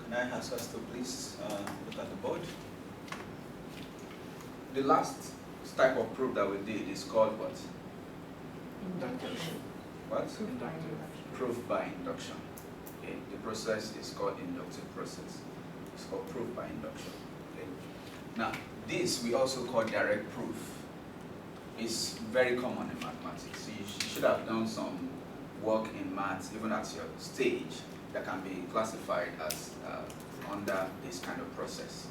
Can I ask us to please look at the board? The last type of proof that we did is called what? Induction. What? Inductive. Proof by induction. Okay. The process is called inductive process. It's called proof by induction. Okay. Now, this we also call direct proof. It's very common in mathematics. You should have done some work in maths, even at your stage, that can be classified as under this kind of process.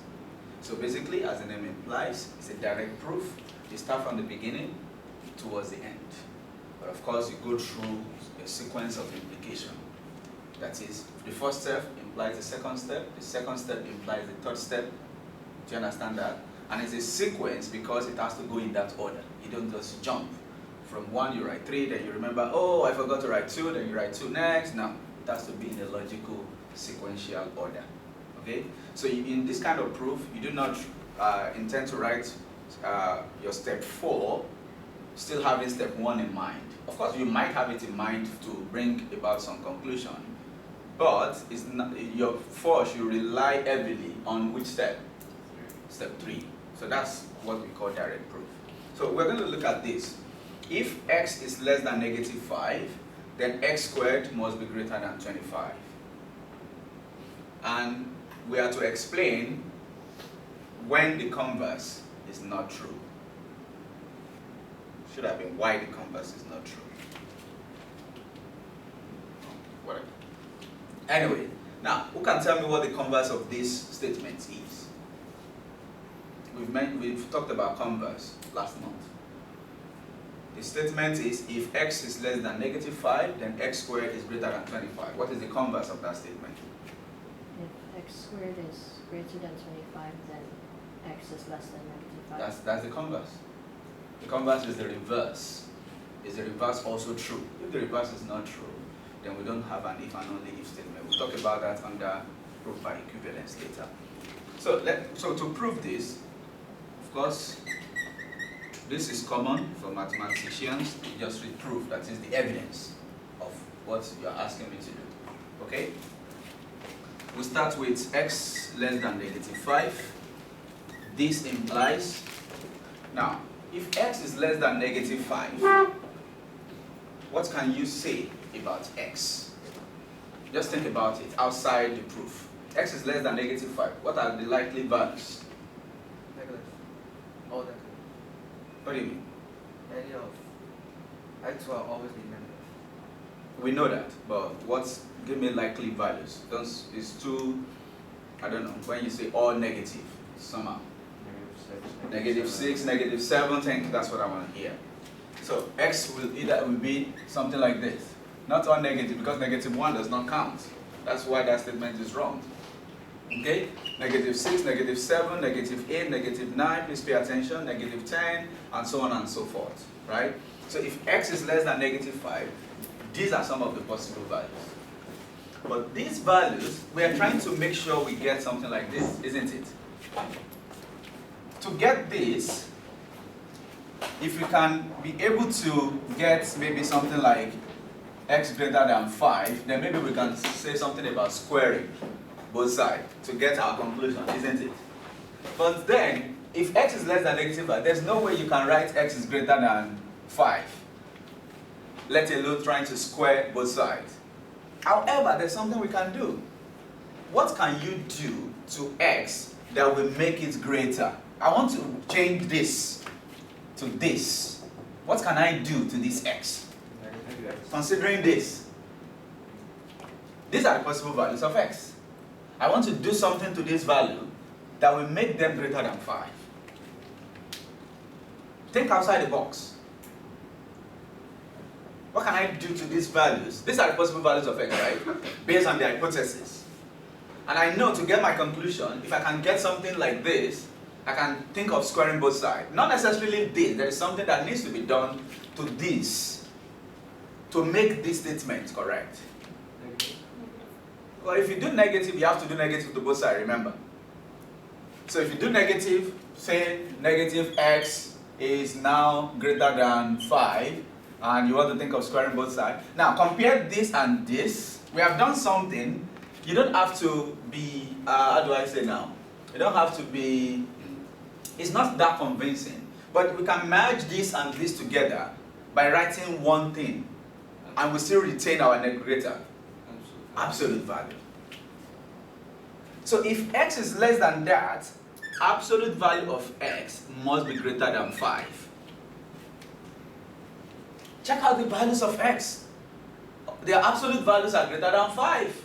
So basically, as the name implies, it's a direct proof. You start from the beginning towards the end. But of course, you go through a sequence of implication. That is, the first step implies the second step implies the third step. Do you understand that? And it's a sequence because it has to go in that order. You don't just jump. From 1 you write 3, then you remember, oh, I forgot to write 2, then you write 2 next. No, it has to be in a logical, sequential order. Okay? So in this kind of proof, you do not intend to write your step 4, still having step 1 in mind. Of course, you might have it in mind to bring about some conclusion, but it's not, your 4 should rely heavily on which step? Step 3. So that's what we call direct proof. So we're going to look at this. If x is less than -5, then x squared must be greater than 25. And we are to explain when the converse is not true. Should have been why the converse is not true. Whatever. Anyway, now, who can tell me what the converse of this statement is? We've talked about converse last month. The statement is if x is less than -5, then x squared is greater than 25. What is the converse of that statement? If x squared is greater than 25, then x is less than -5. That's the converse. The converse is the reverse. Is the reverse also true? If the reverse is not true, then we don't have an if and only if statement. We'll talk about that under proof by equivalence later. So to prove this, of course, this is common for mathematicians. You just read proof, that is the evidence of what you're asking me to do. Okay? We start with x less than -5. This implies, now, if x is less than -5, what can you say about x? Just think about it outside the proof. X is less than -5. What are the likely values? Negative. All negative. What do you mean? Any of x will always be negative. We know that, but give me likely values. It's too, I don't know, when you say all negative, somehow. -6, -7, think that's what I want to hear. So x will be something like this. Not all negative, because -1 does not count. That's why that statement is wrong. Okay? -6, -7, -8, -9, please pay attention, -10, and so on and so forth. Right? So if x is less than -5, these are some of the possible values. But these values, we are trying to make sure we get something like this, isn't it? To get this, if we can be able to get maybe something like x greater than 5, then maybe we can say something about squaring both sides to get our conclusion, isn't it? But then, if x is less than -5, there's no way you can write x is greater than 5, let alone trying to square both sides. However, there's something we can do. What can you do to x that will make it greater? I want to change this to this. What can I do to this x? Considering this. These are the possible values of x. I want to do something to this value that will make them greater than 5. Think outside the box. What can I do to these values? These are the possible values of x, right? Based on the hypothesis. And I know to get my conclusion, if I can get something like this, I can think of squaring both sides. Not necessarily this. There is something that needs to be done to this to make this statement correct. Well, if you do negative, you have to do negative to both sides, remember. So if you do negative, say negative x is now greater than 5, and you want to think of squaring both sides. Now compare this and this. We have done something. you don't have to be, how do I say now? You don't have to be, it's not that convincing. But we can merge this and this together by writing one thing, and we still retain our greater absolute value. So if x is less than that, absolute value of x must be greater than 5. Check out the values of x. Their absolute values are greater than 5.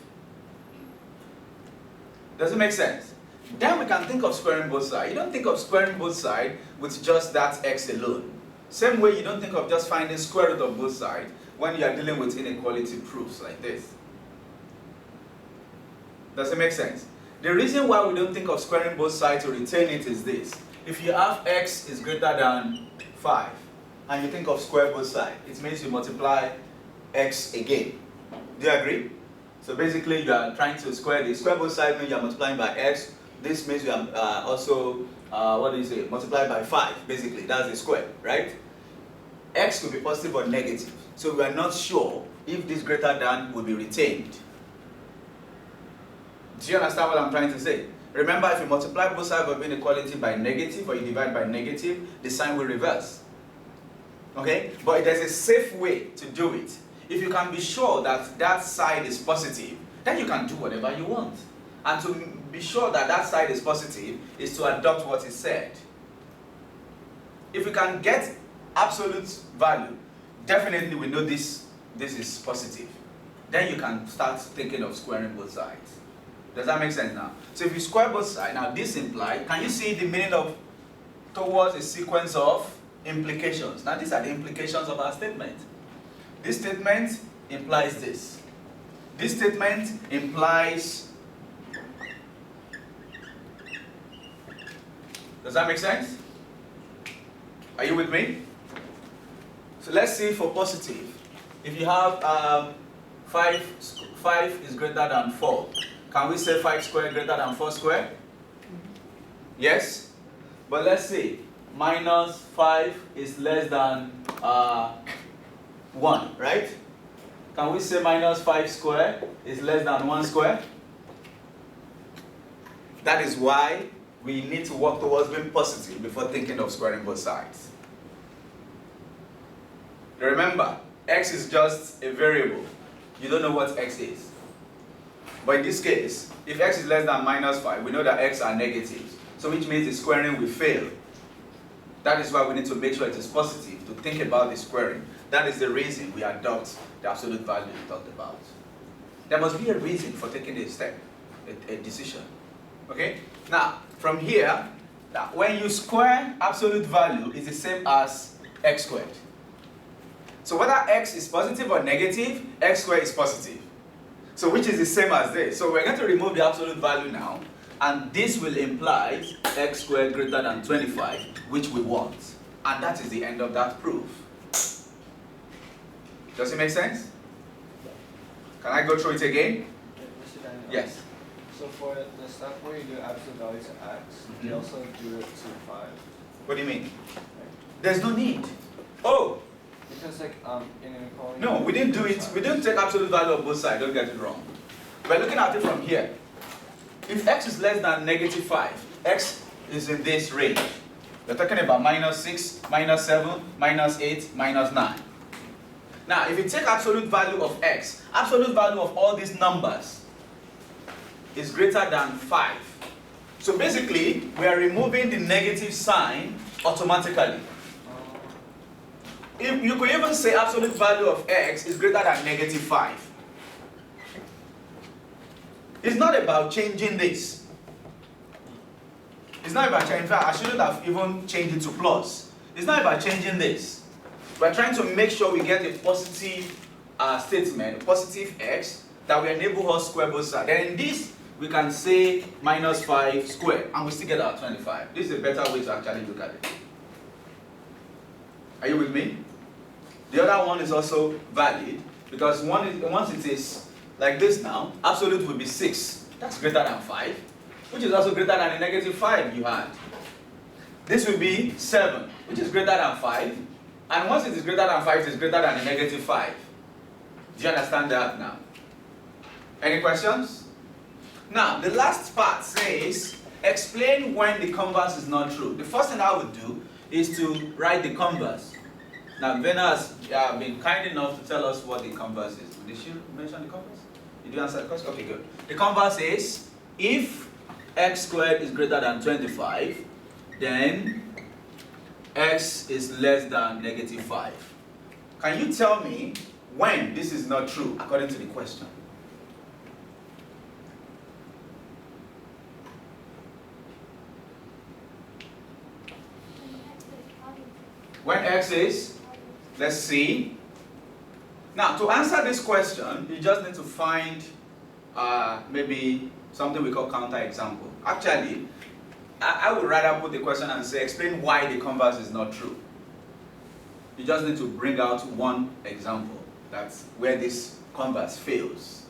Does it make sense? Then we can think of squaring both sides. You don't think of squaring both sides with just that x alone. Same way you don't think of just finding square root of both sides when you are dealing with inequality proofs like this. Does it make sense? The reason why we don't think of squaring both sides to retain it is this. If you have x is greater than 5 and you think of square both sides, it means you multiply x again. Do you agree? So basically you are trying to square this. Square both sides means you are multiplying by x. This means you are also, multiply by 5. Basically, that's the square, right? X could be positive or negative. So we are not sure if this greater than will be retained. Do you understand what I'm trying to say? Remember, if you multiply both sides of inequality by negative or you divide by negative, the sign will reverse. Okay? But there's a safe way to do it. If you can be sure that that side is positive, then you can do whatever you want. And to be sure that that side is positive is to adopt what is said. If you can get absolute value, definitely we know this is positive. Then you can start thinking of squaring both sides. Does that make sense now? So if you square both sides, now this implies, can you see the meaning of towards a sequence of implications? Now these are the implications of our statement. This statement implies this. This statement implies. Does that make sense? Are you with me? So let's see for positive. If you have 5 is greater than 4, can we say 5 squared greater than 4 squared? Yes? But let's see, minus 5 is less than 1, right? Can we say minus 5 squared is less than 1 squared? That is why we need to work towards being positive before thinking of squaring both sides. Remember, x is just a variable. You don't know what x is. But in this case, if x is less than minus 5, we know that x are negatives. So which means the squaring will fail. That is why we need to make sure it is positive to think about the squaring. That is the reason we adopt the absolute value we talked about. There must be a reason for taking a step, a decision. Okay? Now, from here, when you square absolute value, is the same as x squared. So whether x is positive or negative, x squared is positive. So which is the same as this. So we're going to remove the absolute value now, and this will imply x squared greater than 25, which we want. And that is the end of that proof. Does it make sense? Can I go through it again? Yes. So for the step where you do absolute value to x, you also do it to 5. What do you mean? There's no need. Oh! Because like inequality. No, we didn't do it. We didn't take absolute value of both sides. Don't get it wrong. We're looking at it from here. If x is less than negative 5, x is in this range. We're talking about minus 6, minus 7, minus 8, minus 9. Now, if you take absolute value of x, absolute value of all these numbers is greater than 5. So basically, we are removing the negative sign automatically. If you could even say absolute value of x is greater than negative 5. It's not about changing this. It's not about changing. In fact, I shouldn't have even changed it to plus. It's not about changing this. We're trying to make sure we get a positive statement, a positive x, that will enable us to square both sides. Then in this, we can say minus 5 squared, and we still get our 25. This is a better way to actually look at it. Are you with me? The other one is also valid, because once it is like this now, absolute will be 6. That's greater than 5, which is also greater than the negative 5 you had. This will be 7, which is greater than 5. And once it is greater than 5, it is greater than the negative 5. Do you understand that now? Any questions? Now, the last part says, explain when the converse is not true. The first thing I would do is to write the converse. Now, Vena has been kind enough to tell us what the converse is. Did she mention the converse? Did you answer the question? Okay, good. The converse is, if x squared is greater than 25, then x is less than negative 5. Can you tell me when this is not true according to the question? When x is, let's see. Now, to answer this question, you just need to find maybe something we call counterexample. Actually, I would rather put the question and say, explain why the converse is not true. You just need to bring out one example that's where this converse fails.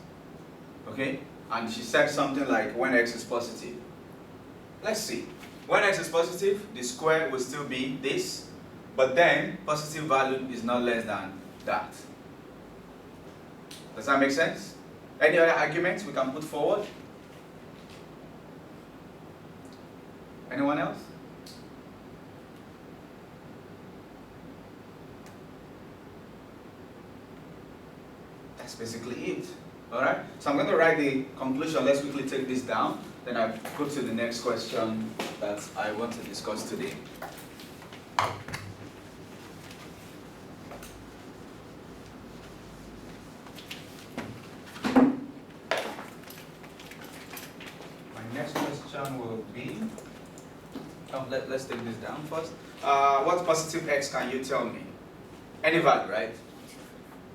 Okay? And she said something like, when x is positive. Let's see. When x is positive, the square will still be this, but then positive value is not less than that. Does that make sense? Any other arguments we can put forward? Anyone else? That's basically it. Alright? So I'm going to write the conclusion. Let's quickly take this down. Then I go to the next question that I want to discuss today. Next question will be, let's take this down first. What positive x can you tell me? Any value, right?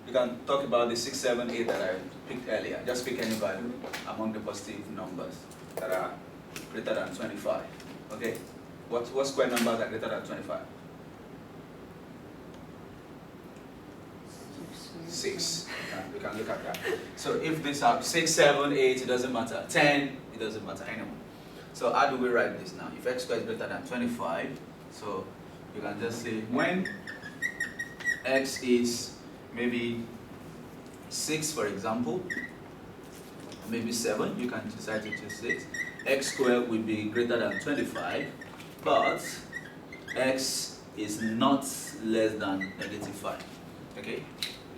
You can talk about the 6, 7, 8 that I picked earlier. Just pick any value among the positive numbers that are greater than 25. Okay? What square numbers are greater than 25? 6. We can look at that. So if these are 6, 7, 8, it doesn't matter. 10, it doesn't matter anymore. So how do we write this now? If x squared is greater than 25, so you can just say when x is maybe 6, for example, maybe 7, you can decide to choose 6. X squared will be greater than 25, but x is not less than negative 5. Okay?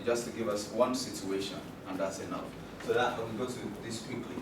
Just to give us one situation, and that's enough. So that I will go to this quickly.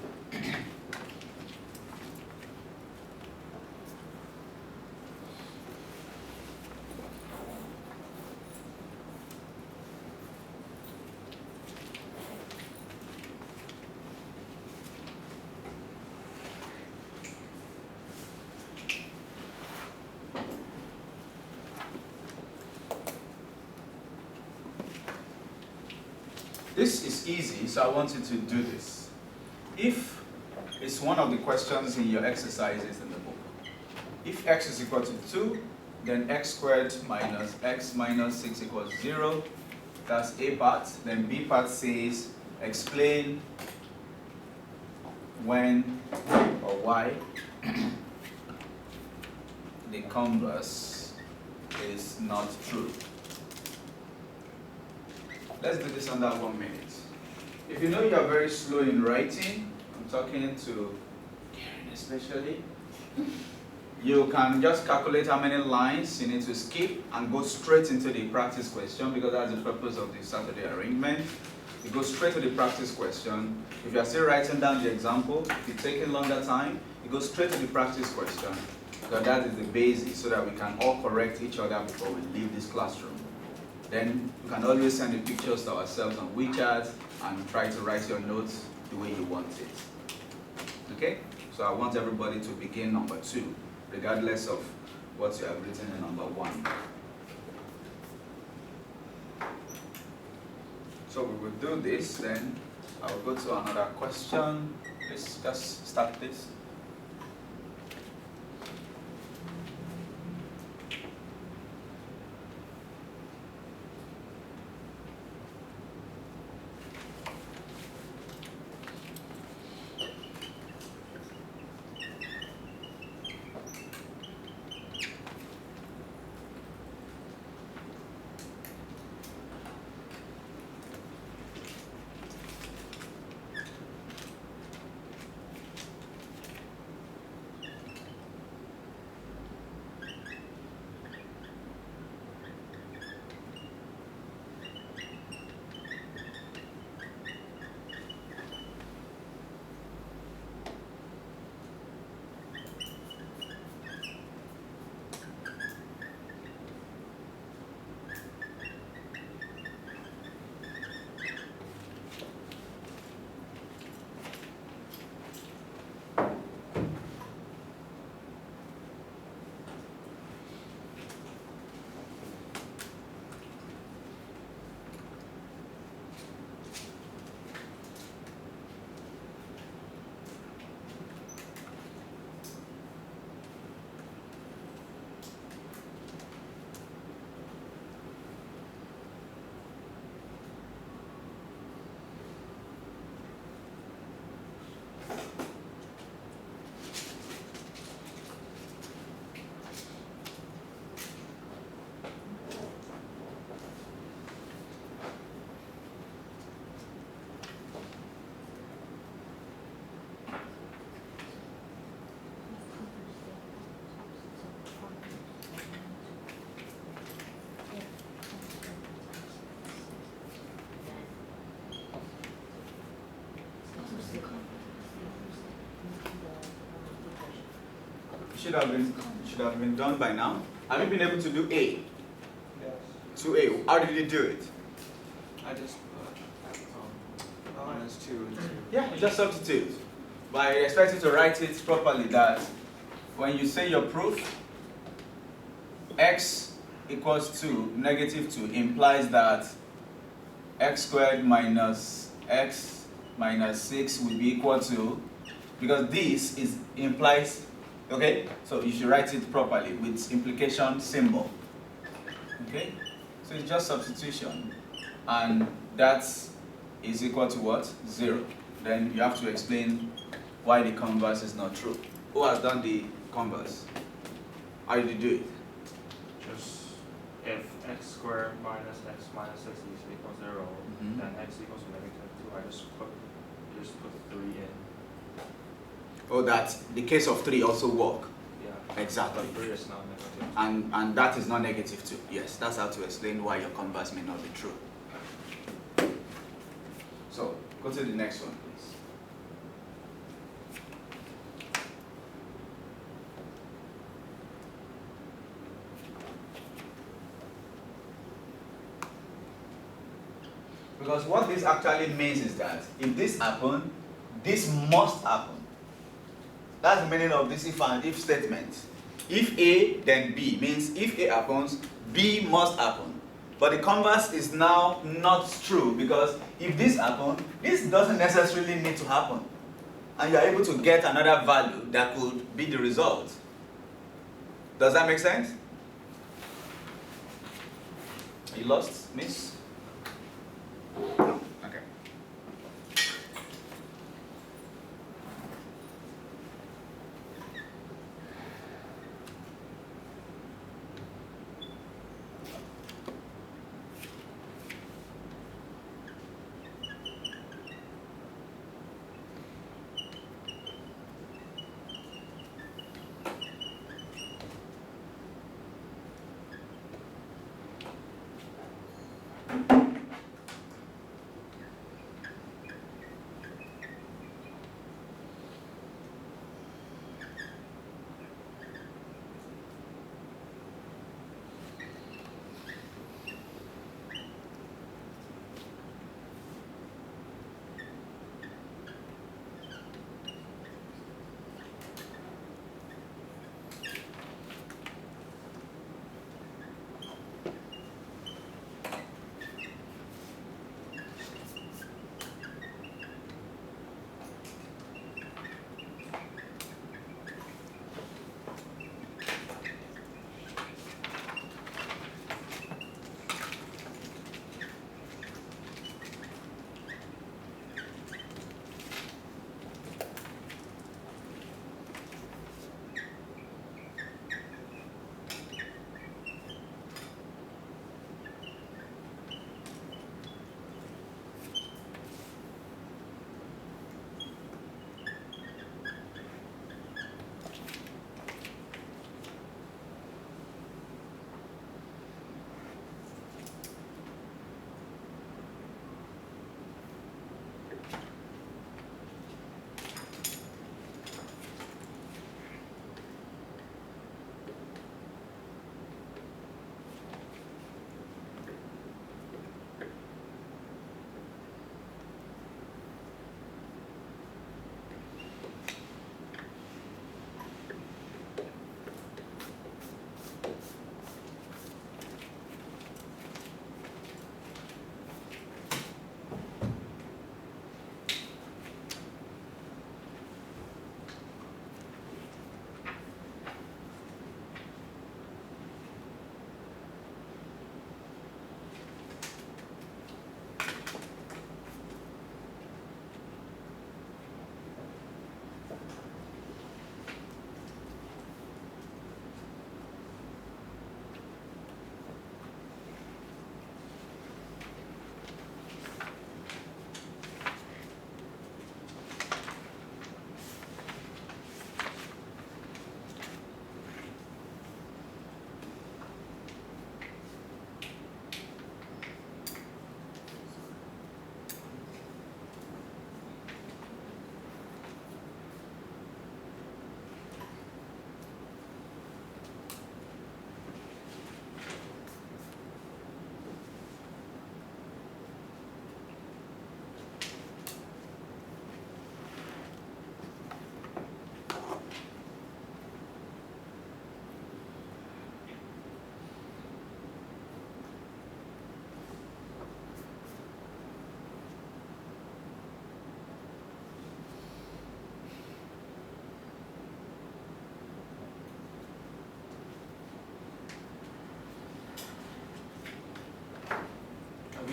This is easy, so I want you to do this. If it's one of the questions in your exercises in the book, if x is equal to 2, then x squared minus x minus 6 equals 0. That's A part. Then B part says, explain when or why the converse is not true. Let's do this under 1 minute. If you know you are very slow in writing, I'm talking to Karen especially, you can just calculate how many lines you need to skip and go straight into the practice question, because that's the purpose of the Saturday arrangement. You go straight to the practice question. If you are still writing down the example, if you're taking longer time, you go straight to the practice question, because that is the basis so that we can all correct each other before we leave this classroom. Then you can always send the pictures to ourselves on WeChat and try to write your notes the way you want it. Okay? So I want everybody to begin number 2, regardless of what you have written in number 1. So we will do this, then I will go to another question. Let's just start this. should have been done by now. Have you been able to do A? Yes. 2A. How did you do it? I just put minus 2 into. Yeah, you just substitute. But I expect you to write it properly that when you say your proof, x equals to negative 2 implies that x squared minus x minus 6 will be equal to, because this implies, okay? So you should write it properly with implication symbol. Okay? So it's just substitution. And that is equal to what? 0. Then you have to explain why the converse is not true. Who has done the converse? How did you do it? Just if x squared minus x minus 6 is equals 0, then x equals to negative 2. I just put 3 in. Oh, that the case of 3 also work. Yeah. Exactly. But 3 is not negative. And that is not negative 2. Yes, that's how to explain why your converse may not be true. So, go to the next one, please. Because what this actually means is that if this happens, this must happen. That's the meaning of this if and if statement. If A, then B means if A happens, B must happen. But the converse is now not true because if this happens, this doesn't necessarily need to happen. And you are able to get another value that could be the result. Does that make sense? Are you lost, miss? No? Okay.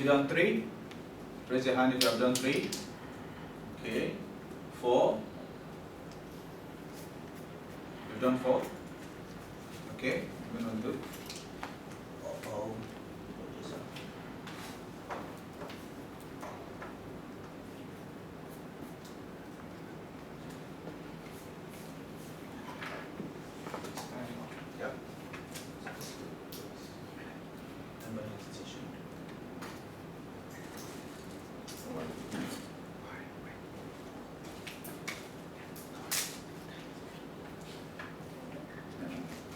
you done 3? Raise your hand if you have done 3. Okay. 4. You've done 4. Okay. We're gonna do. Uh-oh. Yep.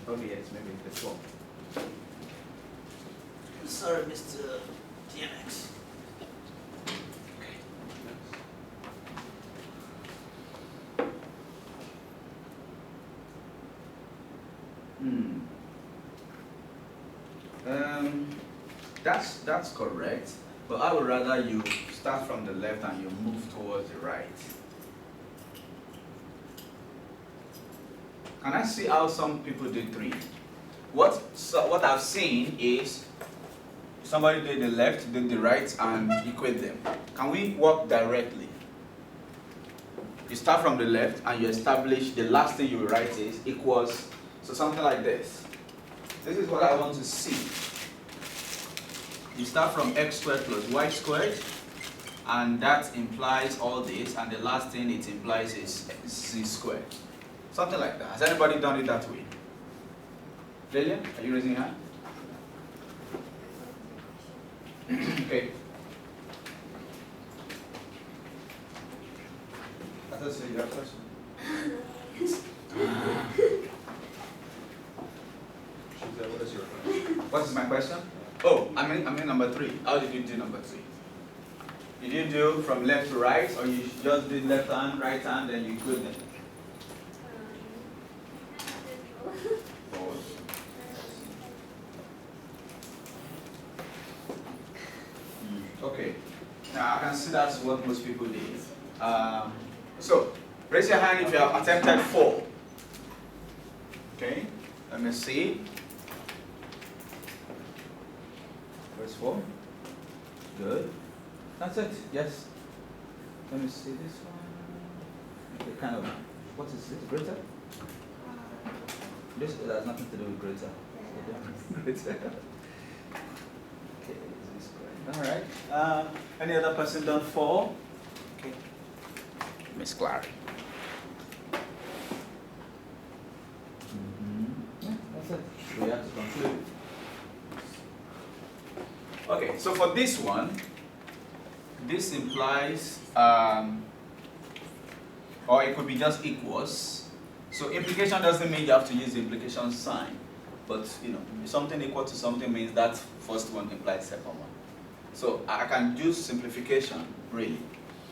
Oh yes, maybe the 12. Sorry, Mr. DMX. That's correct, but I would rather you start from the left and you move towards the right. Can I see how some people did 3? What I've seen is somebody did the left, did the right, and equate them. Can we work directly? You start from the left and you establish the last thing you will write is equals, so something like this. This is what I want to see. You start from x squared plus y squared, and that implies all this, and the last thing it implies is z squared. Something like that. Has anybody done it that way? Lillian, are you raising your hand? Okay. I thought you had a question. What is your question? What is my question? Oh, I mean number 3. How did you do number 3? Did you do from left to right, or you just did left hand, right hand, then you equate them? Okay. Now I can see that's what most people did. So raise your hand if you have attempted 4. Okay. Let me see. Where's 4? Good. That's it. Yes. Let me see this one. Okay, kind of. What is it? Greater? This has nothing to do with greater. Greater. Okay. All right. Any other person done 4? Okay. Miss Clary. Yeah, that's it. We have to conclude. Okay, so for this one, this implies, or it could be just equals. So implication doesn't mean you have to use the implication sign, but something equal to something means that first one implies second one. So I can do simplification, really.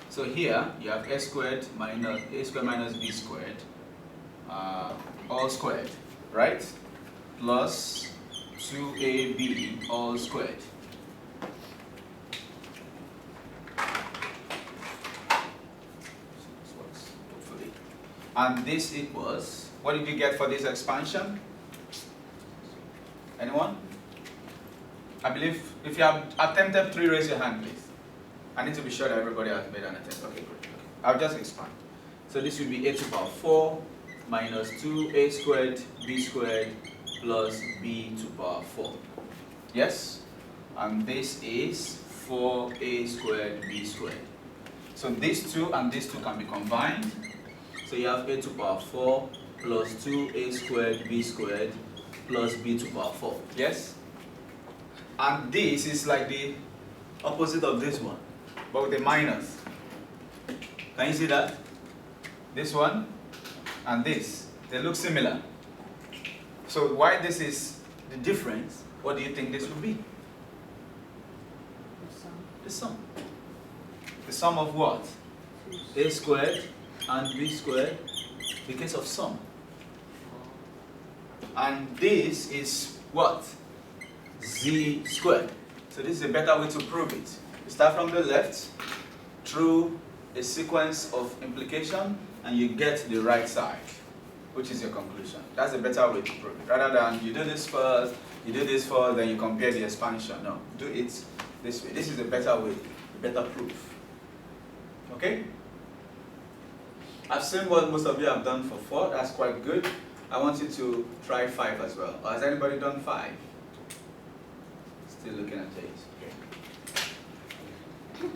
So here you have a squared minus b squared, all squared, right? Plus 2ab all squared. And this equals, what did you get for this expansion? Anyone? I believe if you have attempted 3, raise your hand, please. I need to be sure that everybody has made an attempt. Okay, good. Okay. I'll just expand. So this will be a to the power 4 minus 2a squared b squared plus b to the power 4. Yes? And this is 4a squared b squared. So these two and these two can be combined. So you have a to the power 4 plus 2a squared b squared plus b to the power 4. Yes? And this is like the opposite of this one, but with a minus. Can you see that? This one and this, they look similar. So why this is the difference, what do you think this would be? The sum. The sum of what? A squared and b squared, because of sum. And this is what? Z squared. So this is a better way to prove it. You start from the left through a sequence of implication and you get to the right side, which is your conclusion. That's a better way to prove it. Rather than you do this first, then you compare the expansion. No, do it this way. This is a better way, a better proof. Okay? I've seen what most of you have done for 4, that's quite good. I want you to try 5 as well. Or has anybody done 5? Still looking at it. Okay.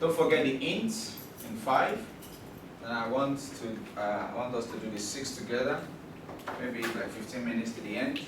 Don't forget the ints in 5. And I want us to do the 6 together. Maybe like 15 minutes to the end.